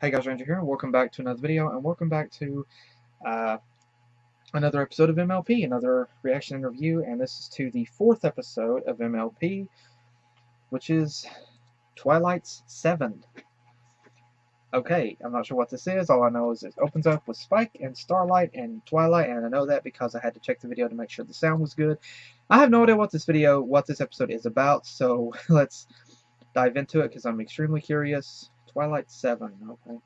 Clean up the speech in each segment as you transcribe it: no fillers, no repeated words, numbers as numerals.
Hey guys, Ranger here, and welcome back to another video, and welcome back to uh, another episode of MLP, another reaction and review, and this is to the fourth episode of MLP, which is Twilight's 7. Okay, I'm not sure what this is, all I know is it opens up with Spike and Starlight and Twilight, and I know that because I had to check the video to make sure the sound was good. I have no idea what this episode is about, so let's dive into it, because I'm extremely curious. Twilight 7, okay.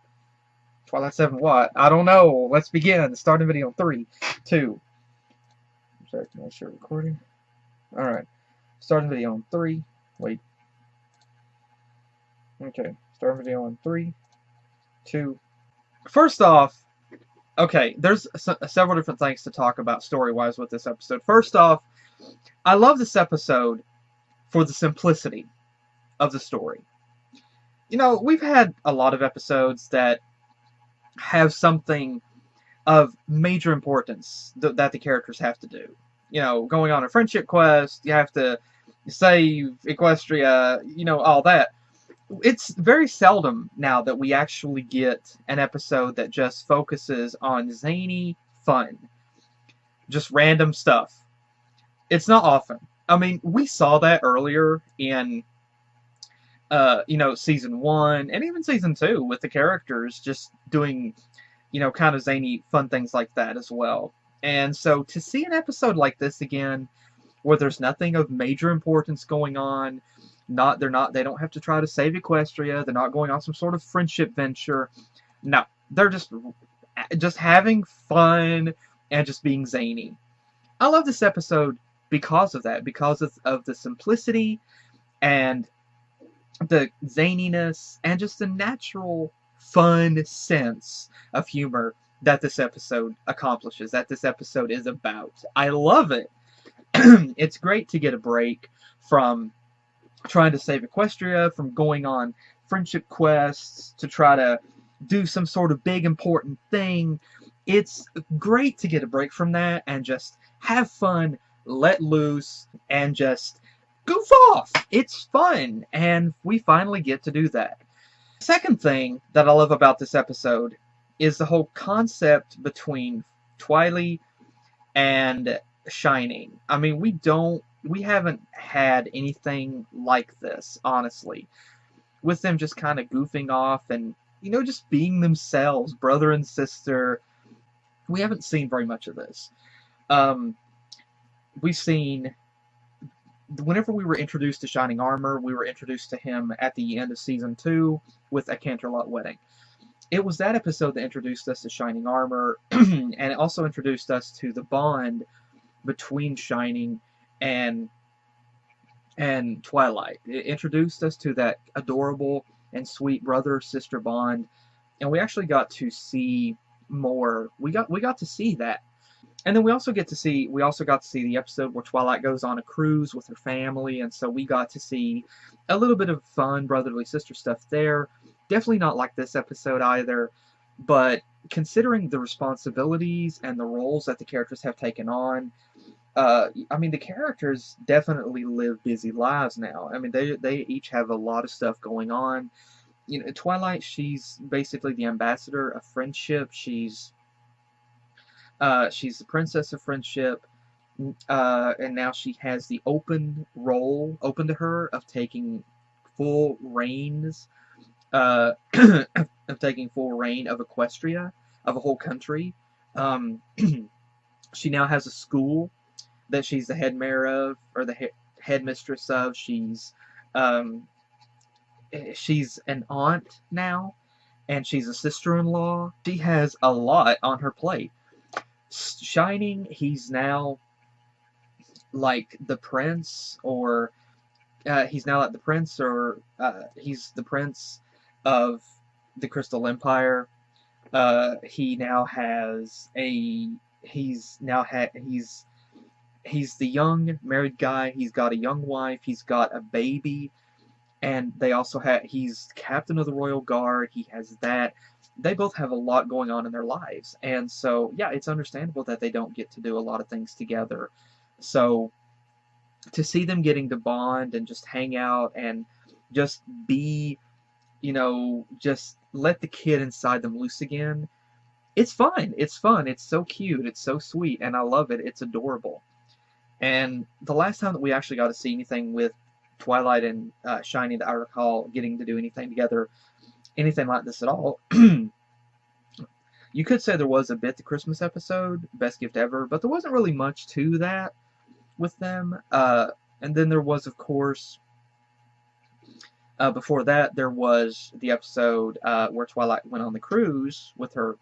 Twilight 7 what? I don't know. Let's begin. Starting video in 3, 2. Sorry, can I share recording? Alright. Starting video in 3. Wait. Okay. Starting video in 3, 2. First off, okay, there's several different things to talk about story-wise with this episode. First off, I love this episode for the simplicity of the story. You know, we've had a lot of episodes that have something of major importance that the characters have to do. You know, going on a friendship quest, you have to save Equestria, you know, all that. It's very seldom now that we actually get an episode that just focuses on zany fun. Just random stuff. It's not often. I mean, we saw that earlier in you know, season 1 and even season 2 with the characters just doing, you know, kind of zany fun things like that as well. And so to see an episode like this again, where there's nothing of major importance going on, they don't have to try to save Equestria, they're not going on some sort of friendship venture. No, they're just having fun and just being zany. I love this episode because of that, because of the simplicity and the zaniness and just the natural fun sense of humor that this episode accomplishes, that this episode is about. I love it. It's great to get a break from trying to save Equestria, from going on friendship quests to try to do some sort of big important thing. It's great to get a break from that and just have fun, let loose, and just goof off. It's fun, and we finally get to do that. Second thing that I love about this episode is the whole concept between Twilight and Shining. I mean, we haven't had anything like this, honestly, with them just kind of goofing off and, you know, just being themselves, brother and sister. We haven't seen very much of this. We've seen, whenever we were introduced to Shining Armor, we were introduced to him at the end of season 2 with A Canterlot Wedding. It was that episode that introduced us to Shining Armor, and it also introduced us to the bond between Shining and Twilight. It introduced us to that adorable and sweet brother-sister bond, and we actually got to see more. We got to see that. And then we also got to see the episode where Twilight goes on a cruise with her family, and so we got to see a little bit of fun brotherly sister stuff there. Definitely not like this episode either, but considering the responsibilities and the roles that the characters have taken on, I mean, the characters definitely live busy lives now. I mean, they each have a lot of stuff going on. You know, Twilight, she's basically the ambassador of friendship. She's the princess of friendship, and now she has the open to her of taking full reins, uh, of taking full reign of Equestria, of a whole country. She now has a school that she's the head mayor of, or the headmistress of. Um, she's an aunt now, and she's a sister-in-law. She has a lot on her plate. Shining, he's now like the prince, or he's now like the prince, or he's the prince of the Crystal Empire. He now has a he's the young married guy. He's got a young wife. He's got a baby, and he's captain of the Royal Guard. He has that. They both have a lot going on in their lives, and so yeah, it's understandable that they don't get to do a lot of things together. So to see them getting to bond and just hang out and just be, you know, just let the kid inside them loose again. It's fun. It's fun. It's so cute. It's so sweet, and I love it. It's adorable. And the last time that we actually got to see anything with Twilight and Shiny that I recall getting to do anything together, anything like this at all, you could say there was a bit the Christmas episode, Best Gift Ever, but there wasn't really much to that with them. And then there was, of course, before that, there was the episode where Twilight went on the cruise with her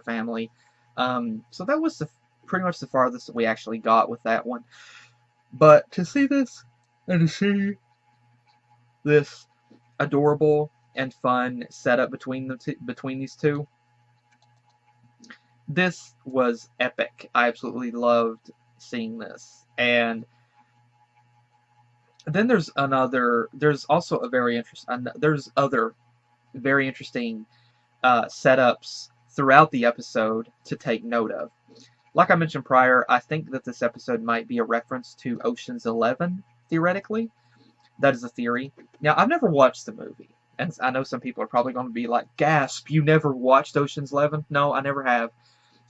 family. So that was pretty much the farthest that we actually got with that one. But to see this and to see this adorable and fun setup between these two, this was epic. I absolutely loved seeing this. And then there's also a very interesting, there's other very interesting setups throughout the episode to take note of. Like I mentioned prior, I think that this episode might be a reference to Ocean's 11, theoretically. That is a theory. Now, I've never watched the movie, and I know some people are probably going to be like, gasp, you never watched Ocean's 11? No, I never have.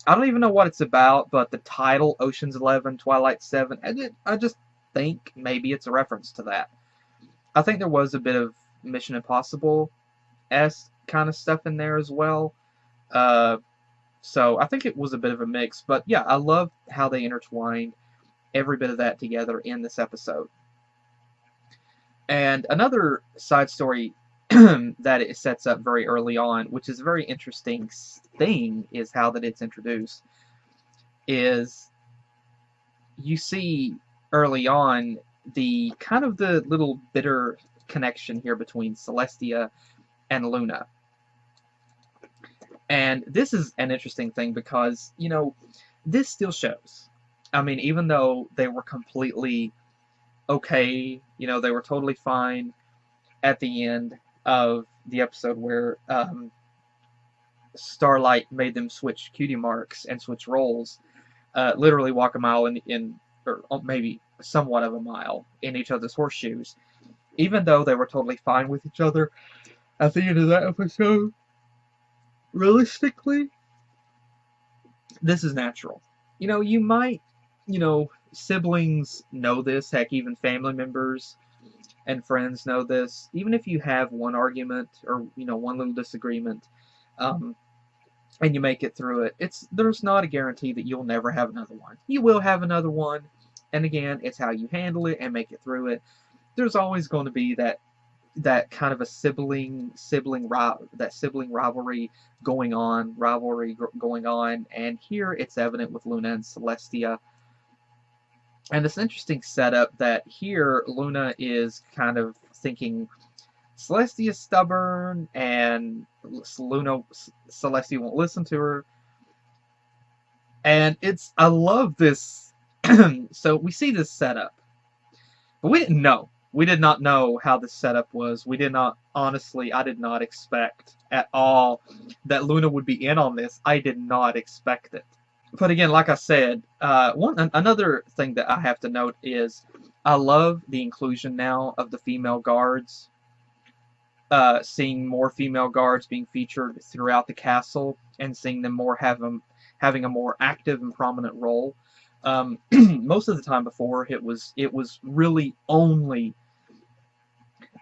I don't even know what it's about, but the title, Ocean's 11, Twilight 7, I just think maybe it's a reference to that. I think there was a bit of Mission Impossible-esque kind of stuff in there as well. So I think it was a bit of a mix. But yeah, I love how they intertwined every bit of that together in this episode. And another side story that it sets up very early on, which is a very interesting thing, is how that it's introduced, is you see early on the kind of the little bitter connection here between Celestia and Luna. And this is an interesting thing because, you know, this still shows. I mean, even though they were completely okay, you know, they were totally fine at the end of the episode where Starlight made them switch cutie marks and switch roles, literally walk a mile or maybe somewhat of a mile in each other's horseshoes. Even though they were totally fine with each other at the end of that episode, realistically, this is natural. You know, you might, siblings know this, heck, even family members and friends know this. Even if you have one argument or, one little disagreement, and you make it through it, there's not a guarantee that you'll never have another one. You will have another one, and again, it's how you handle it and make it through it. There's always going to be that kind of a sibling rivalry going on, and here it's evident with Luna and Celestia. And it's an interesting setup that here Luna is kind of thinking Celestia's stubborn and Celestia won't listen to her. And I love this. So we see this setup, but we didn't know. We did not know how this setup was. I did not expect at all that Luna would be in on this. I did not expect it. But again, like I said, another thing that I have to note is I love the inclusion now of the female guards. Seeing more female guards being featured throughout the castle and seeing them having a more active and prominent role. Most of the time before, it was really only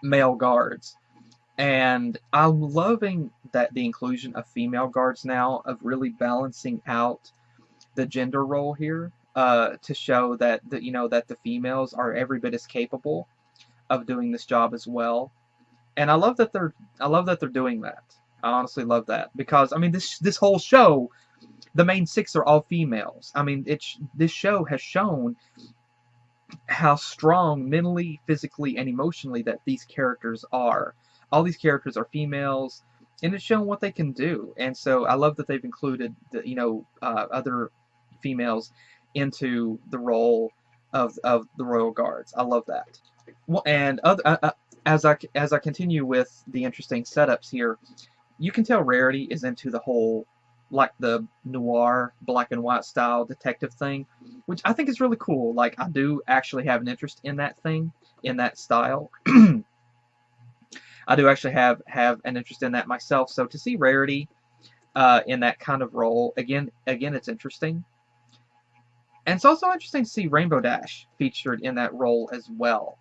male guards, and I'm loving that the inclusion of female guards now, of really balancing out the gender role here, to show that the females are every bit as capable of doing this job as well. And I love that they're doing that. I honestly love that, because I mean this whole show, the main six are all females. I mean, this show has shown how strong mentally, physically, and emotionally that these characters are. All these characters are females, and it's shown what they can do. And so I love that they've included other females into the role of the Royal Guards. I love that. Well, and as I continue with the interesting setups here, you can tell Rarity is into the whole, like, the noir black and white style detective thing, which I think is really cool. Like, I do actually have an interest in that thing, in that style. I do actually have an interest in that myself. So to see Rarity in that kind of role, again, it's interesting. And it's also interesting to see Rainbow Dash featured in that role as well.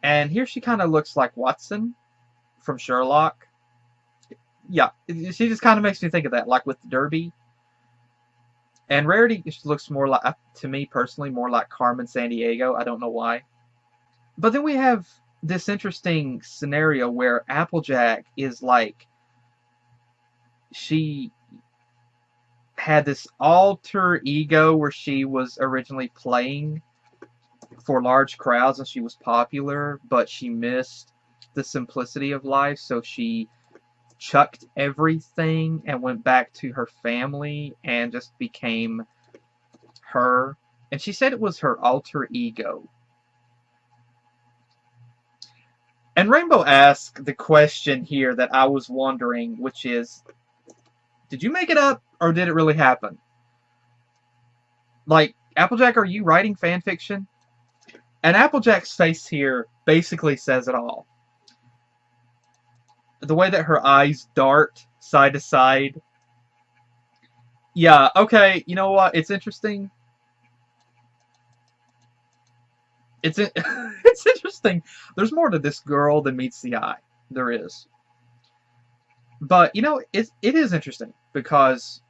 And here she kind of looks like Watson from Sherlock. Yeah, she just kind of makes me think of that, like with the Derby. And Rarity looks more like, to me personally, more like Carmen Sandiego. I don't know why. But then we have this interesting scenario where Applejack is like, she had this alter ego where she was originally playing for large crowds and she was popular, but she missed the simplicity of life, so she chucked everything and went back to her family and just became her. And she said it was her alter ego. And Rainbow asked the question here that I was wondering, which is, did you make it up or did it really happen? Like, Applejack, are you writing fan fiction? And Applejack's face here basically says it all. The way that her eyes dart side to side. Yeah, okay, you know what? It's interesting. It's it's interesting. There's more to this girl than meets the eye. There is. But, you know, it is interesting because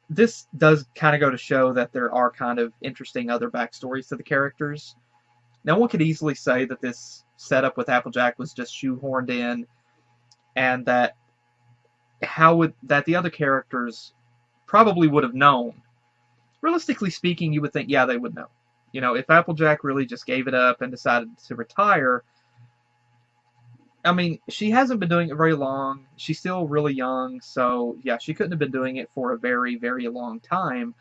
this does kind of go to show that there are kind of interesting other backstories to the characters. Now, one could easily say that this setup with Applejack was just shoehorned in, and that that the other characters probably would have known. Realistically speaking, you would think, yeah, they would know. You know, if Applejack really just gave it up and decided to retire, I mean, she hasn't been doing it very long. She's still really young, so yeah, she couldn't have been doing it for a very, very long time.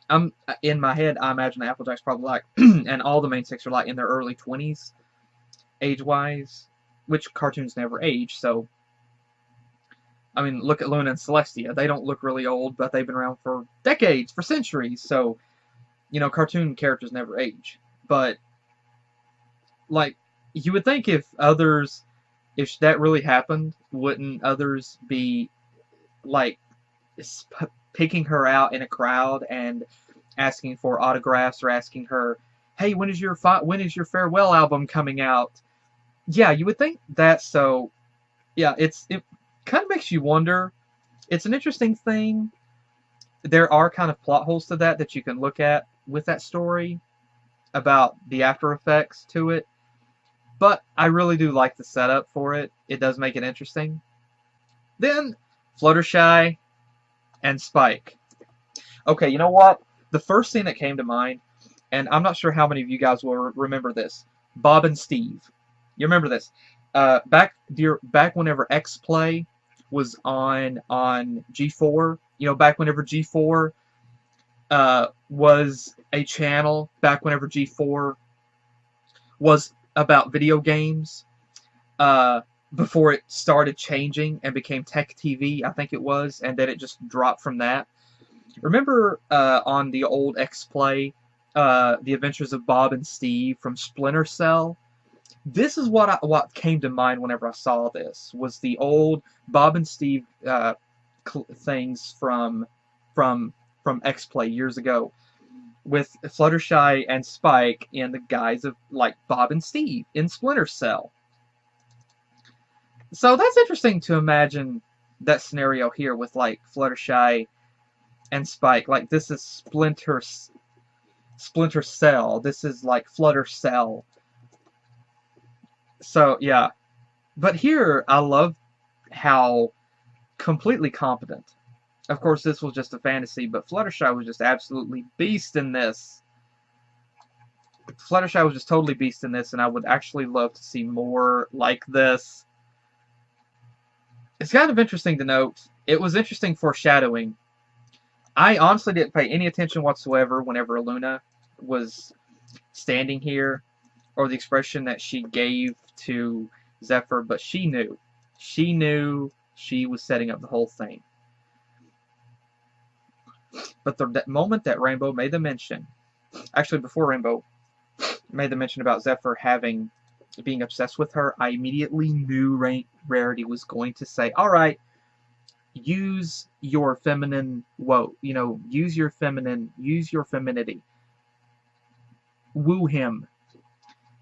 I'm in my head, I imagine Applejack's probably like, and all the main six are like in their early 20s, age-wise, which cartoons never age. So, I mean, look at Luna and Celestia. They don't look really old, but they've been around for decades, for centuries. So, you know, cartoon characters never age. But, like, you would think if that really happened, wouldn't others be, like, picking her out in a crowd and asking for autographs or asking her, hey, when is your farewell album coming out? Yeah, you would think that. So, yeah, it kind of makes you wonder. It's an interesting thing. There are kind of plot holes to that you can look at with that story about the after effects to it. But I really do like the setup for it. It does make it interesting. Then, Fluttershy and Spike. Okay, you know what? The first thing that came to mind, and I'm not sure how many of you guys will remember this, Bob and Steve. You remember this? Back whenever X-Play was on G4, you know, back whenever G4 was a channel, back whenever G4 was about video games, before it started changing and became Tech TV, I think it was, and then it just dropped from that. Remember on the old X-Play, The Adventures of Bob and Steve from Splinter Cell? This is what came to mind whenever I saw this, was the old Bob and Steve things from X-Play years ago, with Fluttershy and Spike in the guise of, like, Bob and Steve in Splinter Cell. So that's interesting to imagine that scenario here with, like, Fluttershy and Spike. Like, this is Splinter Cell. This is, like, Flutter Cell. So, yeah. But here, I love how completely competent. Of course, this was just a fantasy, but Fluttershy was just absolutely beast in this. Fluttershy was just totally beast in this, and I would actually love to see more like this. It's kind of interesting to note. It was interesting foreshadowing. I honestly didn't pay any attention whatsoever whenever Luna was standing here, or the expression that she gave to Zephyr, but she knew. She knew she was setting up the whole thing. But that moment that Rainbow made the mention, actually before Rainbow made the mention about Zephyr being obsessed with her, I immediately knew Rarity was going to say, "All right, use your feminine, use your femininity, woo him,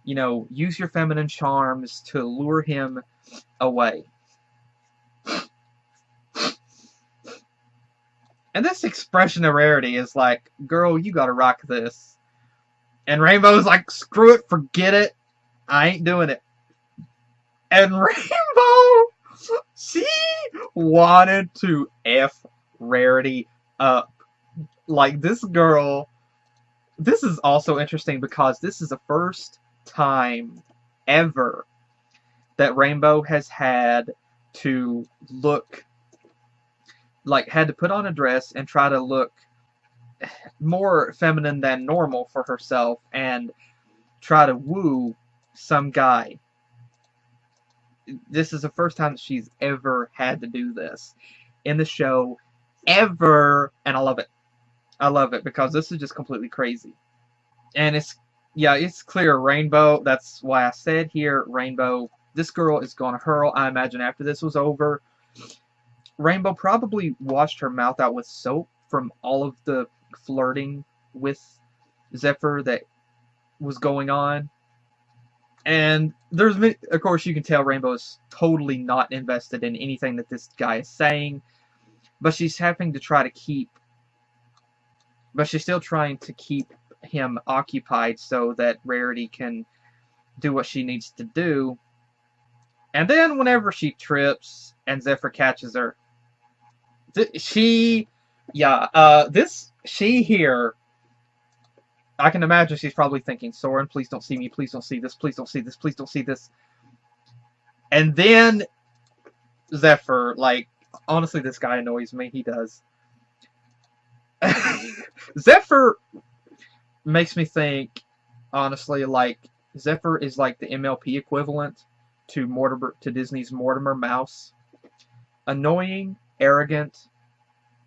use your feminine charms to lure him away." And this expression of Rarity is like, "Girl, you gotta rock this." And Rainbow's like, "Screw it, forget it, I ain't doing it." And Rainbow, she wanted to F Rarity up. Like, this girl, this is also interesting because this is the first time ever that Rainbow has had to put on a dress and try to look more feminine than normal for herself and try to woo some guy. This is the first time that she's ever had to do this in the show, ever, and I love it. I love it because this is just completely crazy. And it's clear Rainbow, that's why I said here, Rainbow, this girl is going to hurl. I imagine after this was over, Rainbow probably washed her mouth out with soap from all of the flirting with Zephyr that was going on. And of course, you can tell Rainbow is totally not invested in anything that this guy is saying, but she's having to try to but she's still trying to keep him occupied so that Rarity can do what she needs to do. And then whenever she trips and Zephyr catches her, she here, I can imagine she's probably thinking, "Soren, please don't see me, please don't see this, please don't see this, please don't see this." And then Zephyr, like, honestly, this guy annoys me, he does. Zephyr makes me think, honestly, like, Zephyr is like the MLP equivalent to Disney's Mortimer Mouse. Annoying, arrogant,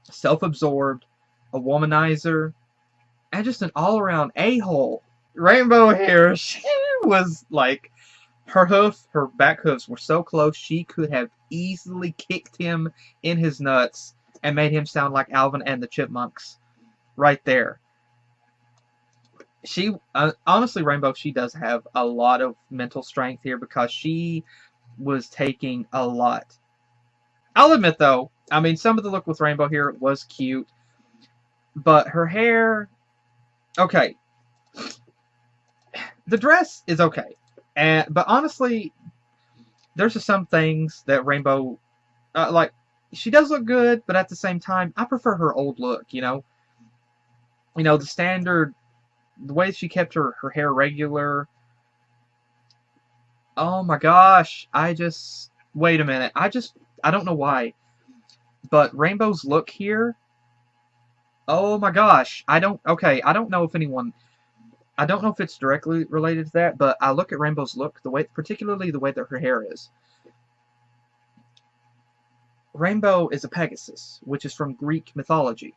self-absorbed, a womanizer, and just an all-around a-hole. Rainbow here, she was like, her back hooves were so close, she could have easily kicked him in his nuts and made him sound like Alvin and the Chipmunks right there. Honestly, Rainbow, she does have a lot of mental strength here because she was taking a lot. I'll admit, though, I mean, some of the look with Rainbow here was cute, but her hair, okay. The dress is okay, but honestly, there's just some things that Rainbow, like, she does look good, but at the same time, I prefer her old look, the standard, the way she kept her hair regular. Oh my gosh, wait a minute, I don't know why, but Rainbow's look here, oh my gosh, I don't know if it's directly related to that, but I look at Rainbow's look, particularly the way that her hair is. Rainbow is a Pegasus, which is from Greek mythology.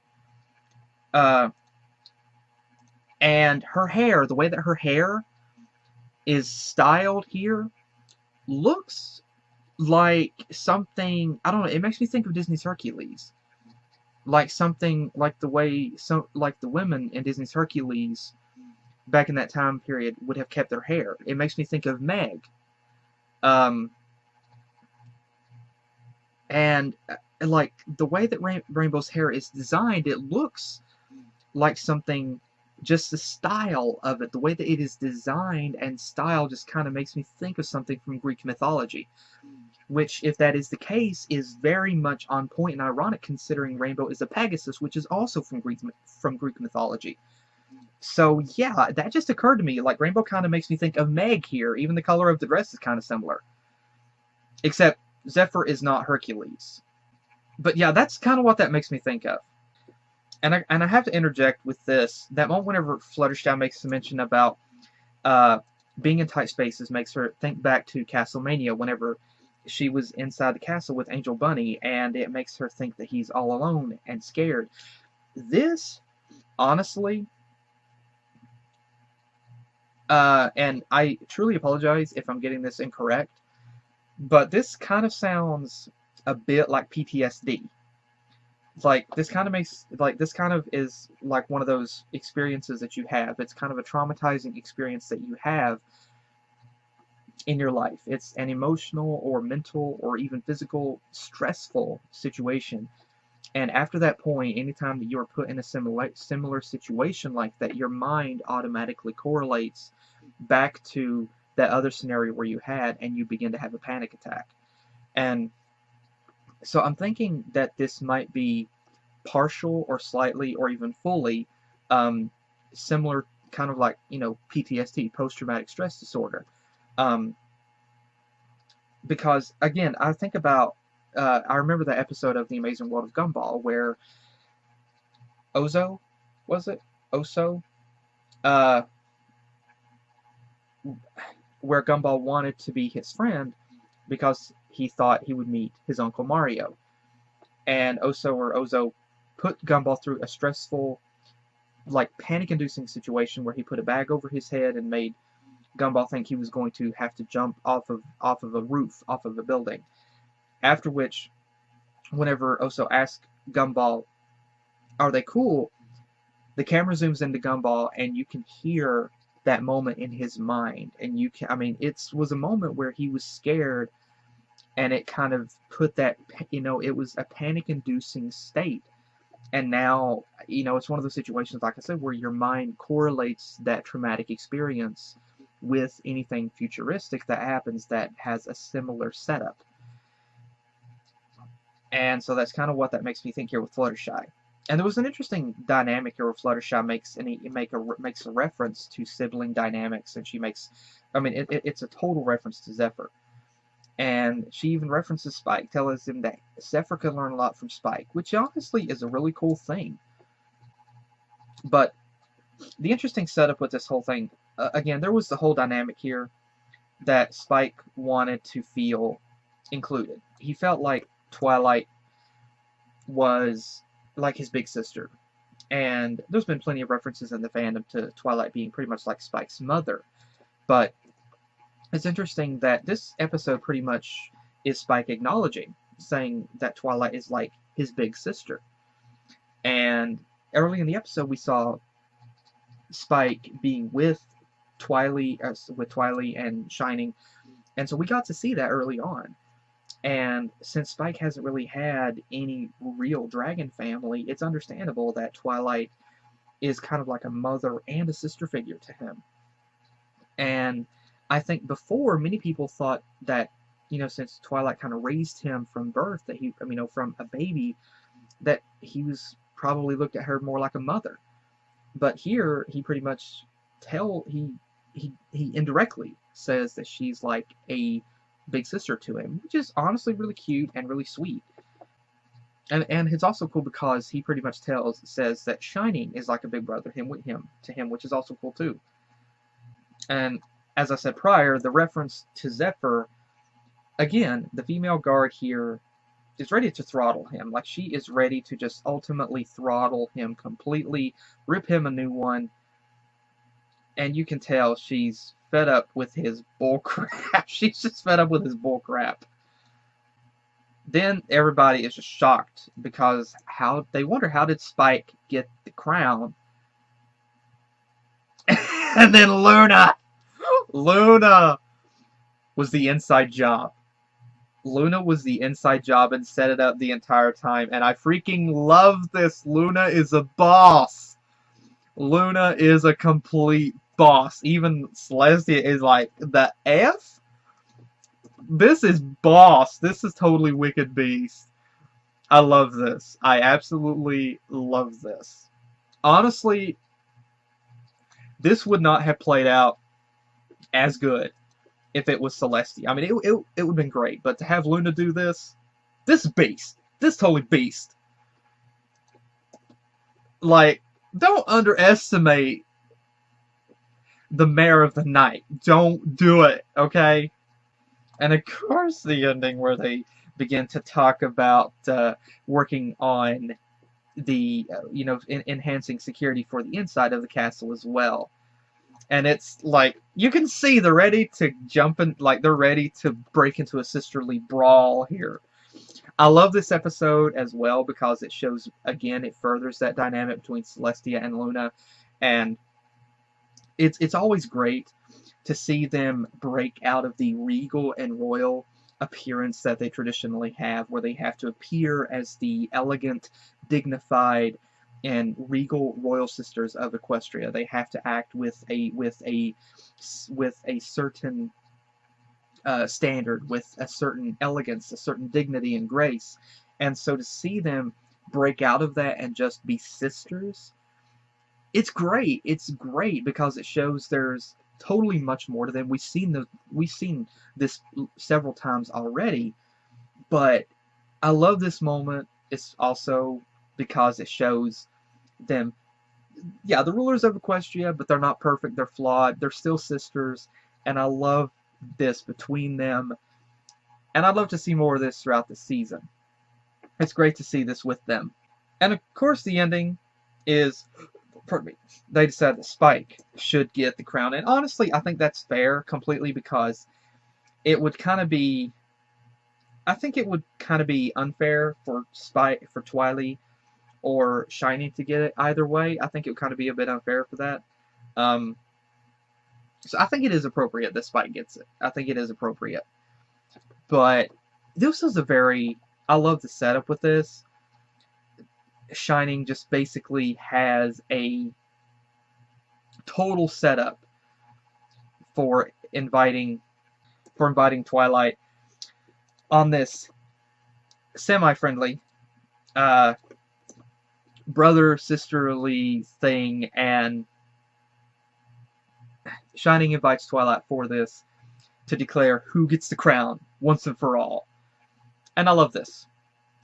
And her hair, the way that her hair is styled here, looks like something, I don't know, it makes me think of Disney's Hercules. Like something like the women in Disney's Hercules back in that time period would have kept their hair. It makes me think of Meg. And like the way that Rainbow's hair is designed, it looks like something, just the style of it, the way that it is designed and styled just kind of makes me think of something from Greek mythology. Which, if that is the case, is very much on point and ironic considering Rainbow is a Pegasus, which is also from Greek mythology. So yeah, that just occurred to me. Like, Rainbow kind of makes me think of Meg here. Even the color of the dress is kind of similar. Except Zephyr is not Hercules. But yeah, that's kind of what that makes me think of. And I have to interject with this. That moment whenever Fluttershy makes a mention about being in tight spaces makes her think back to Castlemania whenever she was inside the castle with Angel Bunny, and it makes her think that he's all alone and scared. This, honestly, And I truly apologize if I'm getting this incorrect, but this kind of sounds a bit like PTSD. Like this kind of is like one of those experiences that you have. It's kind of a traumatizing experience that you have in your life. It's an emotional or mental or even physical stressful situation. And after that point, anytime that you are put in a similar situation like that, your mind automatically correlates back to that other scenario where you had, and you begin to have a panic attack. And so I'm thinking that this might be partial or slightly or even fully um, similar, kind of like, PTSD, post-traumatic stress disorder. Um, because, again, I think about, I remember the episode of The Amazing World of Gumball where Ozo, was it? Oso? Uh, where Gumball wanted to be his friend because he thought he would meet his Uncle Mario. And Ozo put Gumball through a stressful, like panic-inducing situation where he put a bag over his head and made Gumball think he was going to have to jump off of a roof, off of a building. After which, whenever Oso asked Gumball, "Are they cool?" the camera zooms into Gumball, and you can hear that moment in his mind. And it was a moment where he was scared, and it kind of put that, it was a panic-inducing state. And now, it's one of those situations, like I said, where your mind correlates that traumatic experience with anything futuristic that happens that has a similar setup. And so that's kind of what that makes me think here with Fluttershy. And there was an interesting dynamic here where Fluttershy makes a reference to sibling dynamics, and she makes, it's a total reference to Zephyr. And she even references Spike, telling him that Zephyr could learn a lot from Spike, which honestly is a really cool thing. But the interesting setup with this whole thing, again, there was the whole dynamic here that Spike wanted to feel included. He felt like Twilight was like his big sister. And there's been plenty of references in the fandom to Twilight being pretty much like Spike's mother. But it's interesting that this episode pretty much is Spike acknowledging, saying that Twilight is like his big sister. And early in the episode, we saw Spike being with Twilight and Shining, and so we got to see that early on. And since Spike hasn't really had any real dragon family, it's understandable that Twilight is kind of like a mother and a sister figure to him. And I think before, many people thought that, since Twilight kind of raised him from birth, that from a baby, that he was probably looked at her more like a mother. But here, he pretty much he indirectly says that she's like a big sister to him, which is honestly really cute and really sweet. And it's also cool because he pretty much says that Shining is like a big brother to him, which is also cool too. And as I said prior, the reference to Zephyr, again, the female guard here is ready to throttle him. Like, she is ready to just ultimately throttle him completely, rip him a new one, and you can tell she's fed up with his bullcrap. She's just fed up with his bullcrap. Then everybody is just shocked because they wonder, how did Spike get the crown? And then Luna was the inside job. Luna was the inside job and set it up the entire time, and I freaking love this. Luna is a boss. Luna is a complete boss. Even Celestia is like, the F? This is boss. This is totally Wicked Beast. I love this. I absolutely love this. Honestly, this would not have played out as good if it was Celestia. It would have been great, but to have Luna do this beast. This totally beast. Like, don't underestimate the Mayor of the Night. Don't do it, okay? And of course, the ending where they begin to talk about working on the, enhancing security for the inside of the castle as well. And it's like, you can see they're ready to jump in, like they're ready to break into a sisterly brawl here. I love this episode as well because it shows, again, it furthers that dynamic between Celestia and Luna, and it's always great to see them break out of the regal and royal appearance that they traditionally have, where they have to appear as the elegant, dignified, and regal royal sisters of Equestria. They have to act with a certain standard, with a certain elegance, a certain dignity and grace. And so to see them break out of that and just be sisters, it's great. It's great because it shows there's totally much more to them. We've seen this several times already, but I love this moment. It's also because it shows them, yeah, the rulers of Equestria, but they're not perfect. They're flawed. They're still sisters, and I love this between them. And I'd love to see more of this throughout the season. It's great to see this with them. And of course, the ending is, pardon me, they decide that Spike should get the crown. And honestly, I think that's fair completely, because it would kind of be, I think it would kind of be unfair for Spike, for Twilight or Shining to get it either way. I think it would kind of be a bit unfair for that. So I think it is appropriate that Spike gets it. I think it is appropriate. But this was I love the setup with this. Shining just basically has a total setup for inviting Twilight on this semi-friendly brother-sisterly thing, and Shining invites Twilight for this to declare who gets the crown once and for all. And I love this.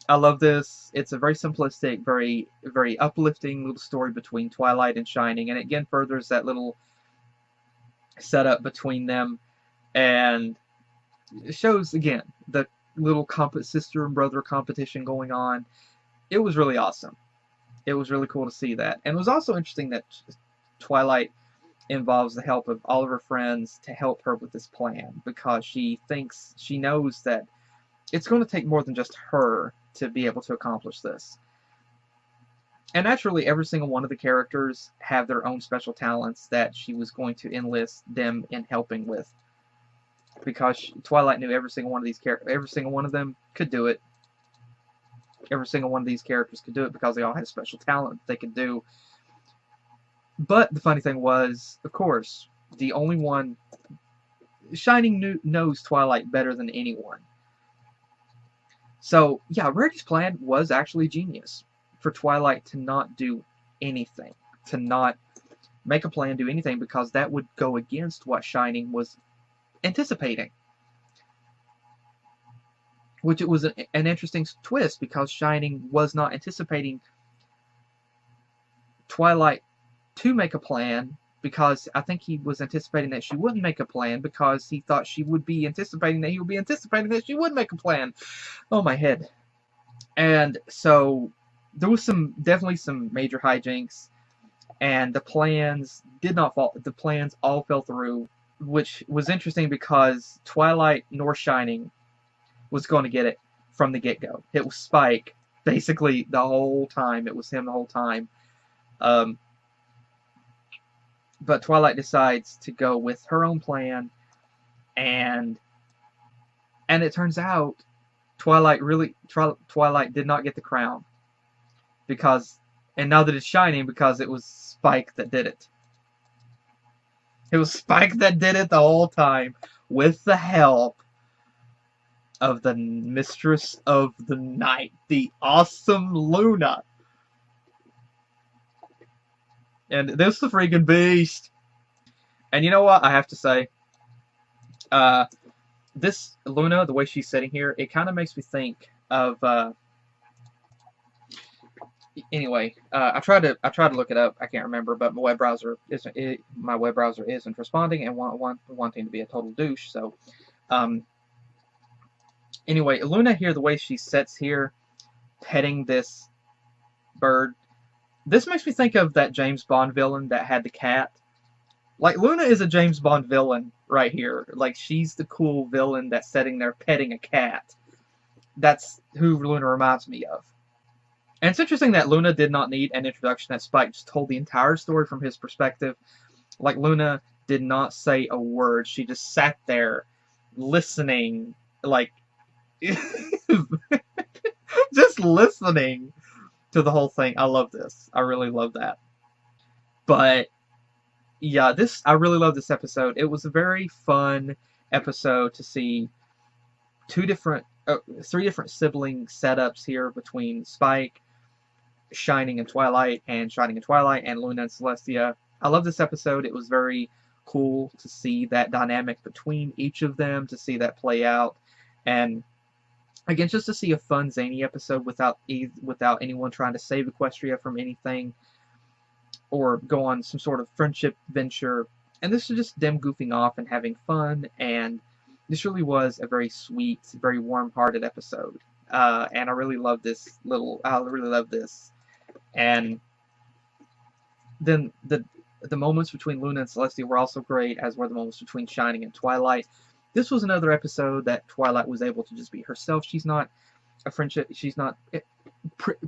I love this. It's a very simplistic, very, very uplifting little story between Twilight and Shining, and it again furthers that little setup between them, and it shows, again, the little sister and brother competition going on. It was really awesome. It was really cool to see that. And it was also interesting that Twilight involves the help of all of her friends to help her with this plan, because she knows that it's going to take more than just her to be able to accomplish this. And naturally, every single one of the characters have their own special talents that she was going to enlist them in helping with, because Twilight knew every single one of them could do it. Every single one of these characters could do it because they all had a special talent they could do. But the funny thing was, of course, the only one, Shining knows Twilight better than anyone. So, yeah, Rarity's plan was actually genius for Twilight to not do anything, to not make a plan, do anything, because that would go against what Shining was anticipating. Which it was an interesting twist, because Shining was not anticipating Twilight to make a plan, because I think he was anticipating that she wouldn't make a plan, because he thought she would be anticipating that he would be anticipating that she would make a plan. Oh, my head. And so there was definitely some major hijinks, and the plans did not fall. The plans all fell through, which was interesting because Twilight nor Shining was going to get it from the get-go. It was Spike basically the whole time. It was him the whole time. But Twilight decides to go with her own plan, and it turns out Twilight did not get the crown, and now that it's Shining, because it was Spike that did it. It was Spike that did it the whole time, with the help of the Mistress of the Night, the awesome Luna. And this is the freaking beast. And you know what? I have to say, this Luna, the way she's sitting here, it kind of makes me think of. Anyway, I tried to look it up. I can't remember, but my web browser isn't responding and wanting to be a total douche. So, anyway, Luna here, the way she sits here, petting this bird. This makes me think of that James Bond villain that had the cat. Like, Luna is a James Bond villain right here. Like, she's the cool villain that's sitting there petting a cat. That's who Luna reminds me of. And it's interesting that Luna did not need an introduction, that Spike just told the entire story from his perspective. Like, Luna did not say a word. She just sat there listening, like, just listening to the whole thing. I love this. I really love that. But yeah, I really love this episode. It was a very fun episode to see three different sibling setups here between Spike, Shining and Twilight, and Shining and Twilight, and Luna and Celestia. I love this episode. It was very cool to see that dynamic between each of them, to see that play out, and again, just to see a fun zany episode without anyone trying to save Equestria from anything or go on some sort of friendship venture. And this is just them goofing off and having fun, and this really was a very sweet, very warm-hearted episode. And I really love I really love this. And then the moments between Luna and Celestia were also great, as were the moments between Shining and Twilight. This was another episode that Twilight was able to just be herself. She's not a friendship. She's not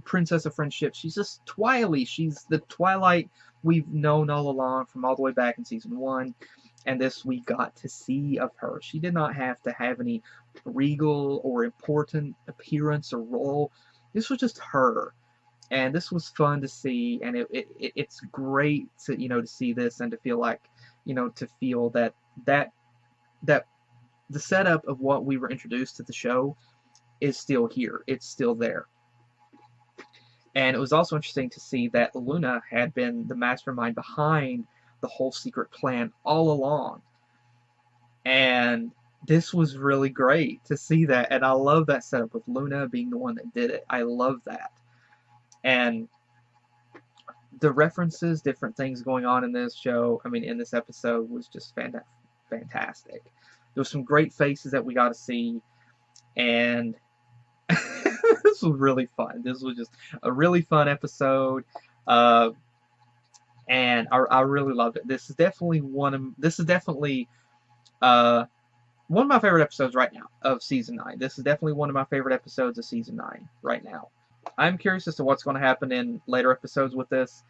princess of friendship. She's just Twilight. She's the Twilight we've known all along, from all the way back in season 1. And this we got to see of her. She did not have to have any regal or important appearance or role. This was just her. And this was fun to see, and it's great to to see this and to feel like to feel that the setup of what we were introduced to the show is still here. It's still there. And it was also interesting to see that Luna had been the mastermind behind the whole secret plan all along. And this was really great to see that, and I love that setup with Luna being the one that did it. I love that. And the references, different things going on in this show, in this episode, was just fantastic. There were some great faces that we got to see, and this was really fun. This was just a really fun episode, and I really loved it. This is definitely one of my favorite episodes right now of season 9. This is definitely one of my favorite episodes of season 9 right now. I'm curious as to what's going to happen in later episodes with this.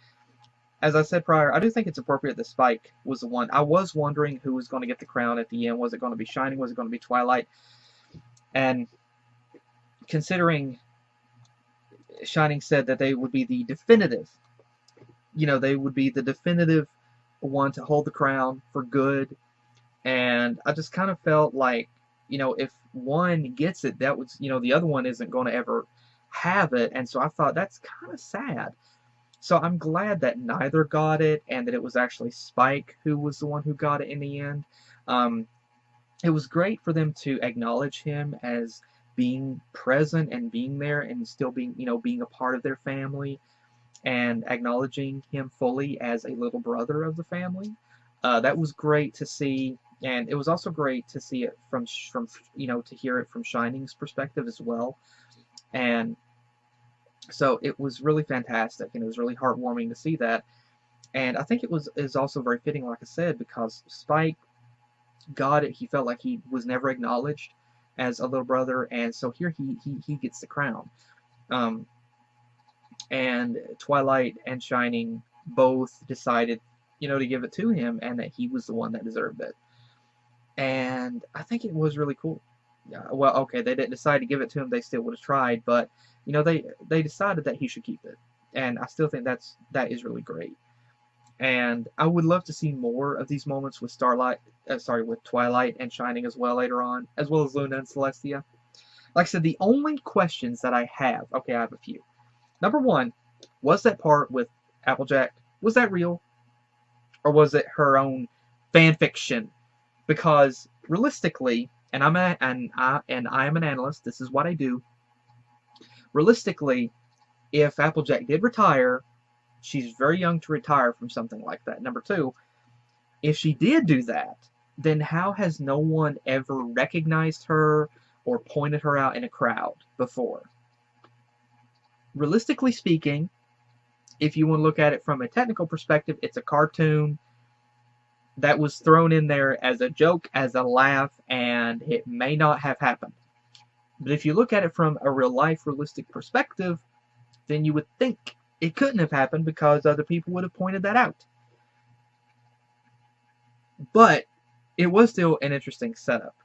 As I said prior, I do think it's appropriate that Spike was the one. I was wondering who was going to get the crown at the end. Was it going to be Shining? Was it going to be Twilight? And considering Shining said that they would be the definitive, they would be the definitive one to hold the crown for good. And I just kind of felt like, if one gets it, that was, the other one isn't going to ever have it. And so I thought that's kind of sad. So I'm glad that neither got it, and that it was actually Spike who was the one who got it in the end. It was great for them to acknowledge him as being present and being there and still being, being a part of their family, and acknowledging him fully as a little brother of the family. That was great to see, and it was also great to see it from to hear it from Shining's perspective as well. And so it was really fantastic, and it was really heartwarming to see that. And I think is also very fitting, like I said, because Spike got it. He felt like he was never acknowledged as a little brother, and so here he gets the crown. And Twilight and Shining both decided, to give it to him, and that he was the one that deserved it. And I think it was really cool. Well, okay, they didn't decide to give it to him. They still would have tried, but they decided that he should keep it, and I still think that is really great. And I would love to see more of these moments with with Twilight and Shining as well later on, as well as Luna and Celestia. Like I said, the only questions that I have, okay, I have a few. Number one, was that part with Applejack, was that real, or was it her own fan fiction? Because realistically, and I am an analyst, this is what I do. Realistically, if Applejack did retire, she's very young to retire from something like that. Number two, if she did do that, then how has no one ever recognized her or pointed her out in a crowd before? Realistically speaking, if you want to look at it from a technical perspective, it's a cartoon. that was thrown in there as a joke, as a laugh, and it may not have happened. But if you look at it from a real life, realistic perspective, then you would think it couldn't have happened because other people would have pointed that out. But it was still an interesting setup.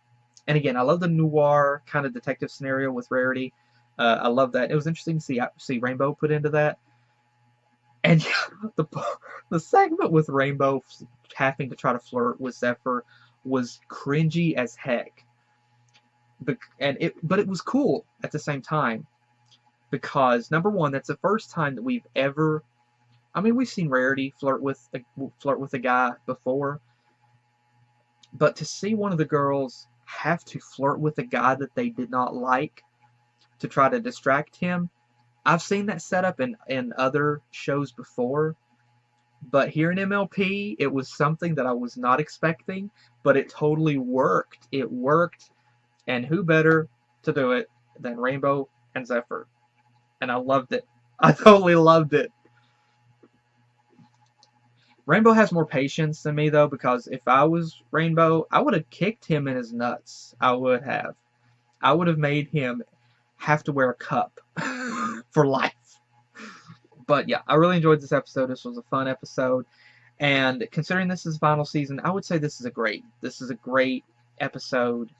And again, I love the noir kind of detective scenario with Rarity. I love that. It was interesting to see Rainbow put into that. And yeah, the segment with Rainbow having to try to flirt with Zephyr was cringy as heck. But it was cool at the same time, because number one, that's the first time that we've ever. I mean, we've seen Rarity flirt with a guy before, but to see one of the girls have to flirt with a guy that they did not like to try to distract him. I've seen that setup in other shows before, but here in MLP, it was something that I was not expecting, but it totally worked. It worked, and who better to do it than Rainbow and Zephyr? And I loved it. I totally loved it. Rainbow has more patience than me, though, because if I was Rainbow, I would have kicked him in his nuts. I would have. I would have made him have to wear a cup for life. But yeah, I really enjoyed this episode. This was a fun episode. And considering this is the final season, I would say this is a great episode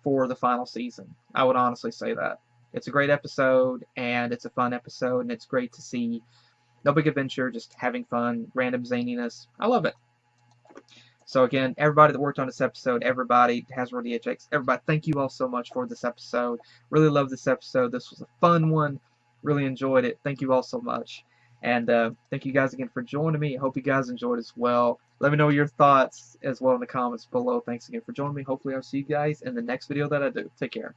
for the final season. I would honestly say that. It's a great episode, and it's a fun episode, and it's great to see no big adventure, just having fun, random zaniness. I love it. So again, everybody that worked on this episode, everybody, Hasbro DHX, everybody, thank you all so much for this episode. Really love this episode. This was a fun one. Really enjoyed it. Thank you all so much. And thank you guys again for joining me. I hope you guys enjoyed as well. Let me know your thoughts as well in the comments below. Thanks again for joining me. Hopefully I'll see you guys in the next video that I do. Take care.